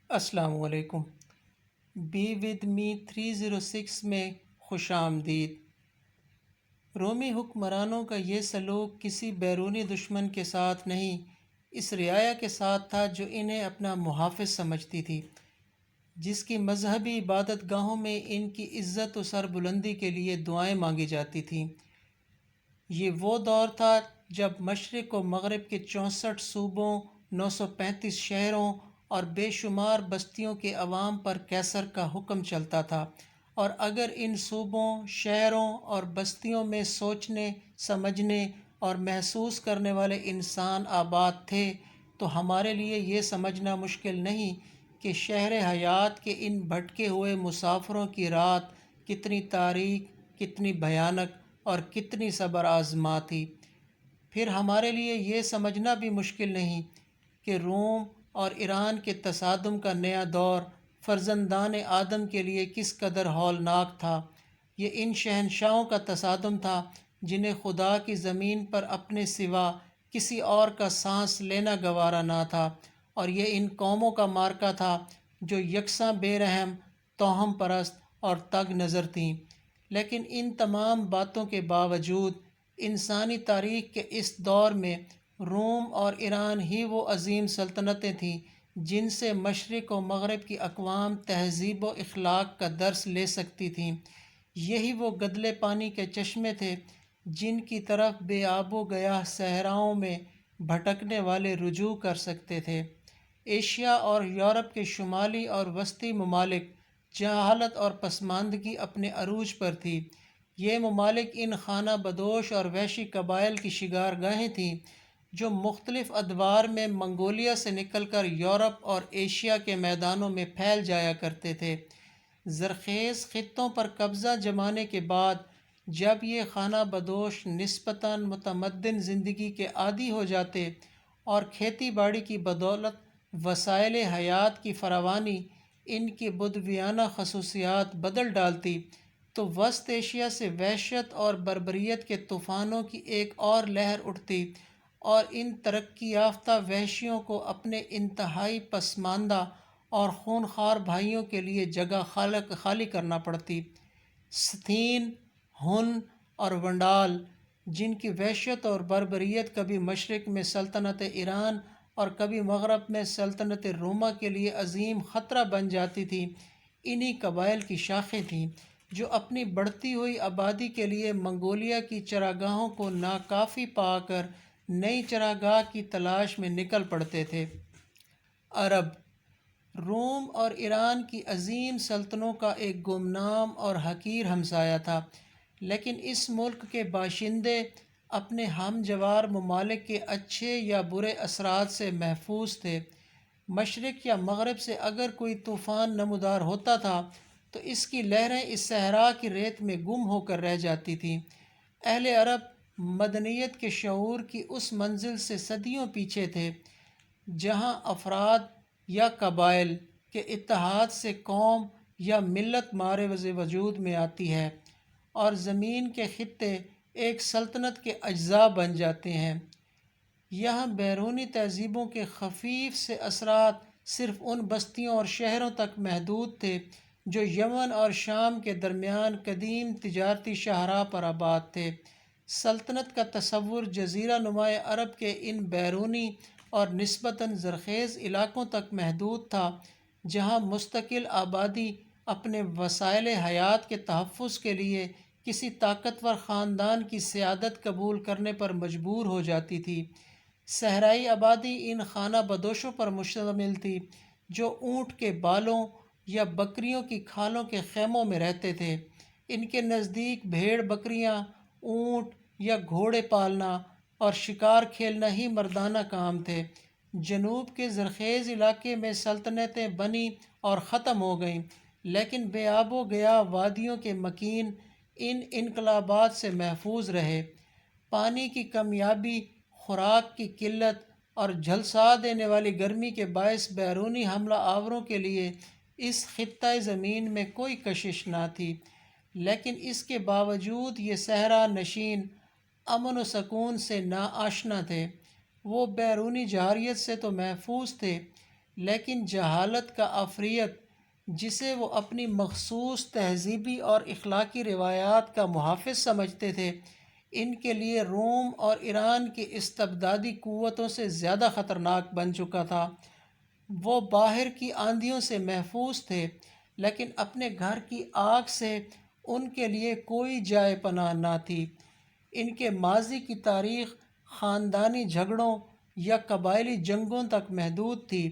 السلام علیکم۔ Be with me 306 میں خوش آمدید۔ رومی حکمرانوں کا یہ سلوک کسی بیرونی دشمن کے ساتھ نہیں، اس رعایا کے ساتھ تھا جو انہیں اپنا محافظ سمجھتی تھی، جس کی مذہبی عبادت گاہوں میں ان کی عزت و سربلندی کے لیے دعائیں مانگی جاتی تھیں۔ یہ وہ دور تھا جب مشرق و مغرب کے 64 صوبوں، 935 شہروں اور بے شمار بستیوں کے عوام پر کیسر کا حکم چلتا تھا، اور اگر ان صوبوں، شہروں اور بستیوں میں سوچنے، سمجھنے اور محسوس کرنے والے انسان آباد تھے تو ہمارے لیے یہ سمجھنا مشکل نہیں کہ شہر حیات کے ان بھٹکے ہوئے مسافروں کی رات کتنی تاریک، کتنی بھیانک اور کتنی صبر آزما تھی۔ پھر ہمارے لیے یہ سمجھنا بھی مشکل نہیں کہ روم اور ایران کے تصادم کا نیا دور فرزندان آدم کے لیے کس قدر ہولناک تھا۔ یہ ان شہنشاہوں کا تصادم تھا جنہیں خدا کی زمین پر اپنے سوا کسی اور کا سانس لینا گوارا نہ تھا، اور یہ ان قوموں کا معرکہ تھا جو یکساں بے رحم، توہم پرست اور تنگ نظر تھیں۔ لیکن ان تمام باتوں کے باوجود انسانی تاریخ کے اس دور میں روم اور ایران ہی وہ عظیم سلطنتیں تھیں جن سے مشرق و مغرب کی اقوام تہذیب و اخلاق کا درس لے سکتی تھیں۔ یہی وہ گدلے پانی کے چشمے تھے جن کی طرف بے آب و گیاہ صحراؤں میں بھٹکنے والے رجوع کر سکتے تھے۔ ایشیا اور یورپ کے شمالی اور وسطی ممالک جہالت اور پسماندگی اپنے عروج پر تھی۔ یہ ممالک ان خانہ بدوش اور وحشی قبائل کی شگار گاہیں تھیں جو مختلف ادوار میں منگولیا سے نکل کر یورپ اور ایشیا کے میدانوں میں پھیل جایا کرتے تھے۔ زرخیز خطوں پر قبضہ جمانے کے بعد جب یہ خانہ بدوش نسبتاً متمدن زندگی کے عادی ہو جاتے اور کھیتی باڑی کی بدولت وسائل حیات کی فراوانی ان کی بدویانہ خصوصیات بدل ڈالتی، تو وسط ایشیا سے وحشت اور بربریت کے طوفانوں کی ایک اور لہر اٹھتی اور ان ترقی یافتہ وحشیوں کو اپنے انتہائی پسماندہ اور خونخوار بھائیوں کے لیے جگہ خالی کرنا پڑتی۔ سثین، ہن اور ونڈال، جن کی وحشت اور بربریت کبھی مشرق میں سلطنت ایران اور کبھی مغرب میں سلطنت روما کے لیے عظیم خطرہ بن جاتی تھی، انہی قبائل کی شاخیں تھیں جو اپنی بڑھتی ہوئی آبادی کے لیے منگولیا کی چراگاہوں کو ناکافی پا کر نئی چراگاہ کی تلاش میں نکل پڑتے تھے۔ عرب روم اور ایران کی عظیم سلطنتوں کا ایک گمنام اور حقیر ہمسایہ تھا، لیکن اس ملک کے باشندے اپنے ہم جوار ممالک کے اچھے یا برے اثرات سے محفوظ تھے۔ مشرق یا مغرب سے اگر کوئی طوفان نمودار ہوتا تھا تو اس کی لہریں اس صحرا کی ریت میں گم ہو کر رہ جاتی تھیں۔ اہل عرب مدنیت کے شعور کی اس منزل سے صدیوں پیچھے تھے جہاں افراد یا قبائل کے اتحاد سے قوم یا ملت معرض وجود میں آتی ہے اور زمین کے خطے ایک سلطنت کے اجزاء بن جاتے ہیں۔ یہاں بیرونی تہذیبوں کے خفیف سے اثرات صرف ان بستیوں اور شہروں تک محدود تھے جو یمن اور شام کے درمیان قدیم تجارتی شاہراہ پر آباد تھے۔ سلطنت کا تصور جزیرہ نماء عرب کے ان بیرونی اور نسبتاً زرخیز علاقوں تک محدود تھا جہاں مستقل آبادی اپنے وسائل حیات کے تحفظ کے لیے کسی طاقتور خاندان کی سیادت قبول کرنے پر مجبور ہو جاتی تھی۔ صحرائی آبادی ان خانہ بدوشوں پر مشتمل تھی جو اونٹ کے بالوں یا بکریوں کی کھالوں کے خیموں میں رہتے تھے۔ ان کے نزدیک بھیڑ بکریاں، اونٹ یا گھوڑے پالنا اور شکار کھیلنا ہی مردانہ کام تھے۔ جنوب کے زرخیز علاقے میں سلطنتیں بنی اور ختم ہو گئیں، لیکن بے آب و گیا وادیوں کے مکین ان انقلابات سے محفوظ رہے۔ پانی کی کمیابی، خوراک کی قلت اور جھلسا دینے والی گرمی کے باعث بیرونی حملہ آوروں کے لیے اس خطۂ زمین میں کوئی کشش نہ تھی، لیکن اس کے باوجود یہ صحرا نشین امن و سکون سے نا آشنا تھے۔ وہ بیرونی جارحیت سے تو محفوظ تھے، لیکن جہالت کا عفریت جسے وہ اپنی مخصوص تہذیبی اور اخلاقی روایات کا محافظ سمجھتے تھے، ان کے لیے روم اور ایران کی استبدادی قوتوں سے زیادہ خطرناک بن چکا تھا۔ وہ باہر کی آندھیوں سے محفوظ تھے، لیکن اپنے گھر کی آگ سے ان کے لیے کوئی جائے پناہ نہ تھی۔ ان کے ماضی کی تاریخ خاندانی جھگڑوں یا قبائلی جنگوں تک محدود تھی۔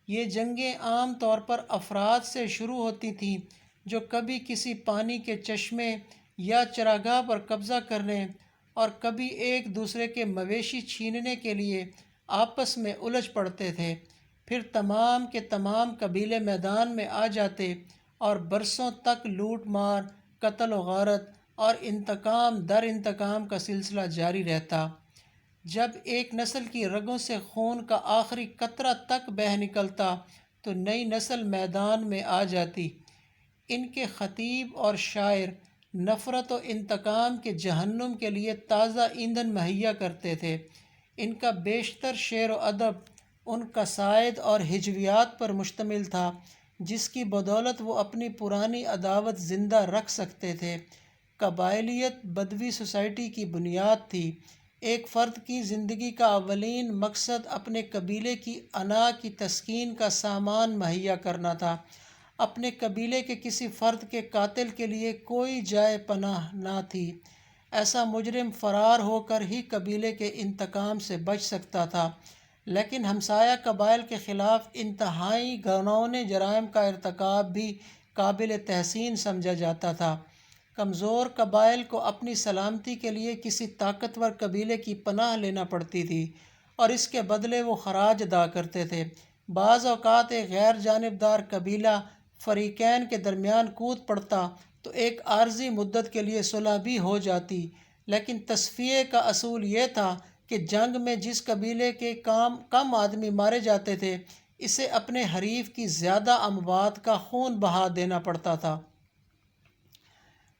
یہ جنگیں عام طور پر افراد سے شروع ہوتی تھیں جو کبھی کسی پانی کے چشمے یا چراگاہ پر قبضہ کرنے اور کبھی ایک دوسرے کے مویشی چھیننے کے لیے آپس میں الجھ پڑتے تھے۔ پھر تمام کے تمام قبیلے میدان میں آ جاتے اور برسوں تک لوٹ مار، قتل و غارت اور انتقام در انتقام کا سلسلہ جاری رہتا۔ جب ایک نسل کی رگوں سے خون کا آخری قطرہ تک بہہ نکلتا تو نئی نسل میدان میں آ جاتی۔ ان کے خطیب اور شاعر نفرت و انتقام کے جہنم کے لیے تازہ ایندھن مہیا کرتے تھے۔ ان کا بیشتر شعر و ادب ان قصائد اور ہجویات پر مشتمل تھا جس کی بدولت وہ اپنی پرانی عداوت زندہ رکھ سکتے تھے۔ قبائلیت بدوی سوسائٹی کی بنیاد تھی۔ ایک فرد کی زندگی کا اولین مقصد اپنے قبیلے کی انا کی تسکین کا سامان مہیا کرنا تھا۔ اپنے قبیلے کے کسی فرد کے قاتل کے لیے کوئی جائے پناہ نہ تھی۔ ایسا مجرم فرار ہو کر ہی قبیلے کے انتقام سے بچ سکتا تھا، لیکن ہمسایہ قبائل کے خلاف انتہائی گھناؤنے جرائم کا ارتکاب بھی قابل تحسین سمجھا جاتا تھا۔ کمزور قبائل کو اپنی سلامتی کے لیے کسی طاقتور قبیلے کی پناہ لینا پڑتی تھی اور اس کے بدلے وہ خراج ادا کرتے تھے۔ بعض اوقات ایک غیر جانبدار قبیلہ فریقین کے درمیان کود پڑتا تو ایک عارضی مدت کے لیے صلح بھی ہو جاتی، لیکن تصفیے کا اصول یہ تھا کہ جنگ میں جس قبیلے کے کم آدمی مارے جاتے تھے، اسے اپنے حریف کی زیادہ اموات کا خون بہا دینا پڑتا تھا۔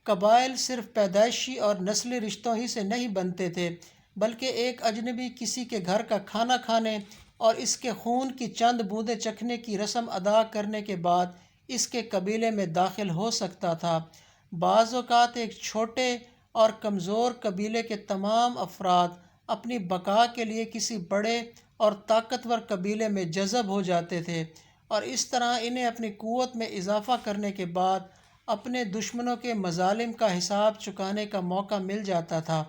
قبائل صرف پیدائشی اور نسلی رشتوں ہی سے نہیں بنتے تھے، بلکہ ایک اجنبی کسی کے گھر کا کھانا کھانے اور اس کے خون کی چند بوندیں چکھنے کی رسم ادا کرنے کے بعد اس کے قبیلے میں داخل ہو سکتا تھا۔ بعض اوقات ایک چھوٹے اور کمزور قبیلے کے تمام افراد اپنی بقا کے لیے کسی بڑے اور طاقتور قبیلے میں جذب ہو جاتے تھے اور اس طرح انہیں اپنی قوت میں اضافہ کرنے کے بعد اپنے دشمنوں کے مظالم کا حساب چکانے کا موقع مل جاتا تھا۔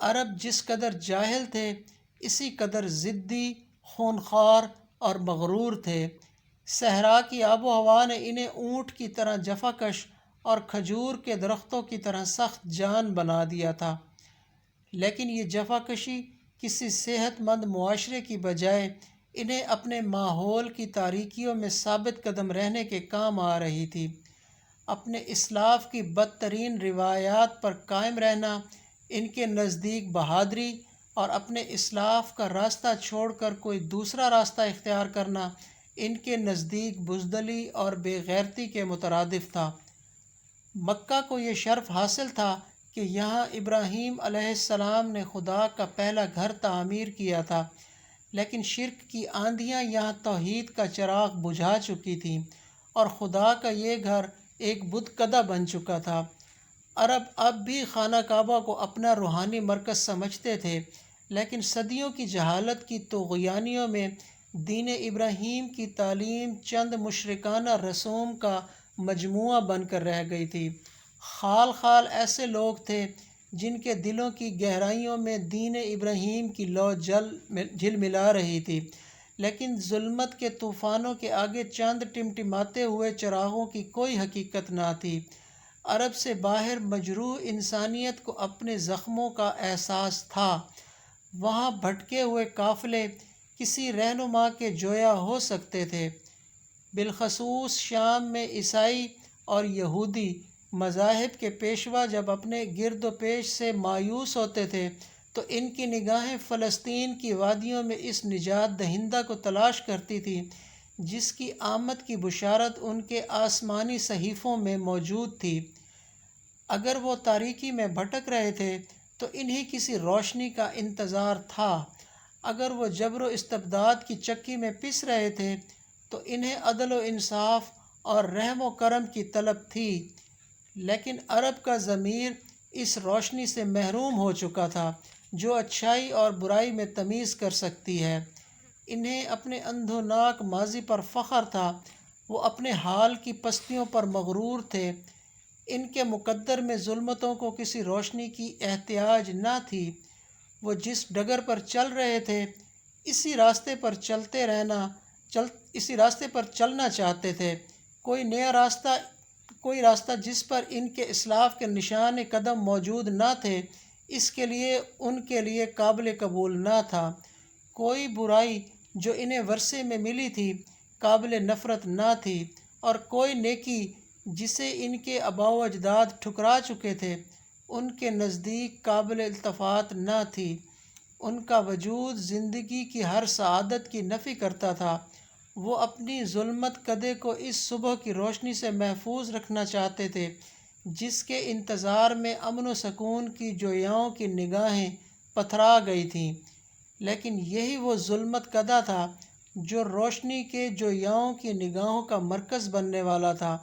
عرب جس قدر جاہل تھے، اسی قدر ضدی، خونخوار اور مغرور تھے۔ صحرا کی آب و ہوا نے انہیں اونٹ کی طرح جفا کش اور کھجور کے درختوں کی طرح سخت جان بنا دیا تھا، لیکن یہ جفا کشی کسی صحت مند معاشرے کی بجائے انہیں اپنے ماحول کی تاریکیوں میں ثابت قدم رہنے کے کام آ رہی تھی۔ اپنے اسلاف کی بدترین روایات پر قائم رہنا ان کے نزدیک بہادری اور اپنے اسلاف کا راستہ چھوڑ کر کوئی دوسرا راستہ اختیار کرنا ان کے نزدیک بزدلی اور بے غیرتی کے مترادف تھا۔ مکہ کو یہ شرف حاصل تھا کہ یہاں ابراہیم علیہ السلام نے خدا کا پہلا گھر تعمیر کیا تھا، لیکن شرک کی آندھیاں یہاں توحید کا چراغ بجھا چکی تھیں اور خدا کا یہ گھر ایک بت کدہ بن چکا تھا۔ عرب اب بھی خانہ کعبہ کو اپنا روحانی مرکز سمجھتے تھے، لیکن صدیوں کی جہالت کی طغیانیوں میں دین ابراہیم کی تعلیم چند مشرکانہ رسوم کا مجموعہ بن کر رہ گئی تھی۔ خال خال ایسے لوگ تھے جن کے دلوں کی گہرائیوں میں دین ابراہیم کی لو جھل ملا رہی تھی، لیکن ظلمت کے طوفانوں کے آگے چند ٹمٹماتے ہوئے چراغوں کی کوئی حقیقت نہ تھی۔ عرب سے باہر مجروح انسانیت کو اپنے زخموں کا احساس تھا۔ وہاں بھٹکے ہوئے قافلے کسی رہنما کے جویا ہو سکتے تھے۔ بالخصوص شام میں عیسائی اور یہودی مذاہب کے پیشوا جب اپنے گرد و پیش سے مایوس ہوتے تھے تو ان کی نگاہیں فلسطین کی وادیوں میں اس نجات دہندہ کو تلاش کرتی تھیں جس کی آمد کی بشارت ان کے آسمانی صحیفوں میں موجود تھی۔ اگر وہ تاریکی میں بھٹک رہے تھے تو انہیں کسی روشنی کا انتظار تھا۔ اگر وہ جبر و استبداد کی چکی میں پس رہے تھے تو انہیں عدل و انصاف اور رحم و کرم کی طلب تھی، لیکن عرب کا ضمیر اس روشنی سے محروم ہو چکا تھا جو اچھائی اور برائی میں تمیز کر سکتی ہے۔ انہیں اپنے اندھوناک ماضی پر فخر تھا، وہ اپنے حال کی پستیوں پر مغرور تھے۔ ان کے مقدر میں ظلمتوں کو کسی روشنی کی احتیاج نہ تھی۔ وہ جس ڈگر پر چل رہے تھے اسی راستے پر چلنا چاہتے تھے۔ کوئی راستہ جس پر ان کے اسلاف کے نشان قدم موجود نہ تھے ان کے لیے قابل قبول نہ تھا۔ کوئی برائی جو انہیں ورثے میں ملی تھی قابل نفرت نہ تھی، اور کوئی نیکی جسے ان کے آباء و اجداد ٹھکرا چکے تھے ان کے نزدیک قابل التفات نہ تھی۔ ان کا وجود زندگی کی ہر سعادت کی نفی کرتا تھا۔ وہ اپنی ظلمت کدے کو اس صبح کی روشنی سے محفوظ رکھنا چاہتے تھے جس کے انتظار میں امن و سکون کی جویاؤں کی نگاہیں پتھرا گئی تھیں، لیکن یہی وہ ظلمت کدہ تھا جو روشنی کے جویاؤں کی نگاہوں کا مرکز بننے والا تھا۔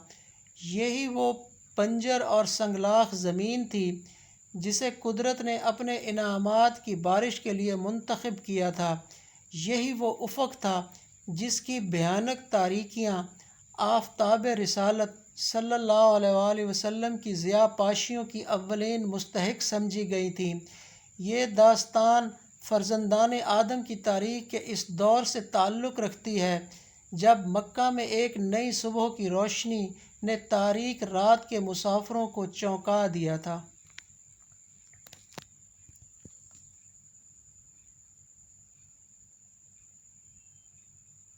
یہی وہ بنجر اور سنگلاخ زمین تھی جسے قدرت نے اپنے انعامات کی بارش کے لیے منتخب کیا تھا۔ یہی وہ افق تھا جس کی بھیانک تاریکیاں آفتاب رسالت صلی اللہ علیہ وآلہ وسلم کی ضیاء پاشیوں کی اولین مستحق سمجھی گئی تھیں۔ یہ داستان فرزندان آدم کی تاریخ کے اس دور سے تعلق رکھتی ہے جب مکہ میں ایک نئی صبح کی روشنی نے تاریک رات کے مسافروں کو چونکا دیا تھا۔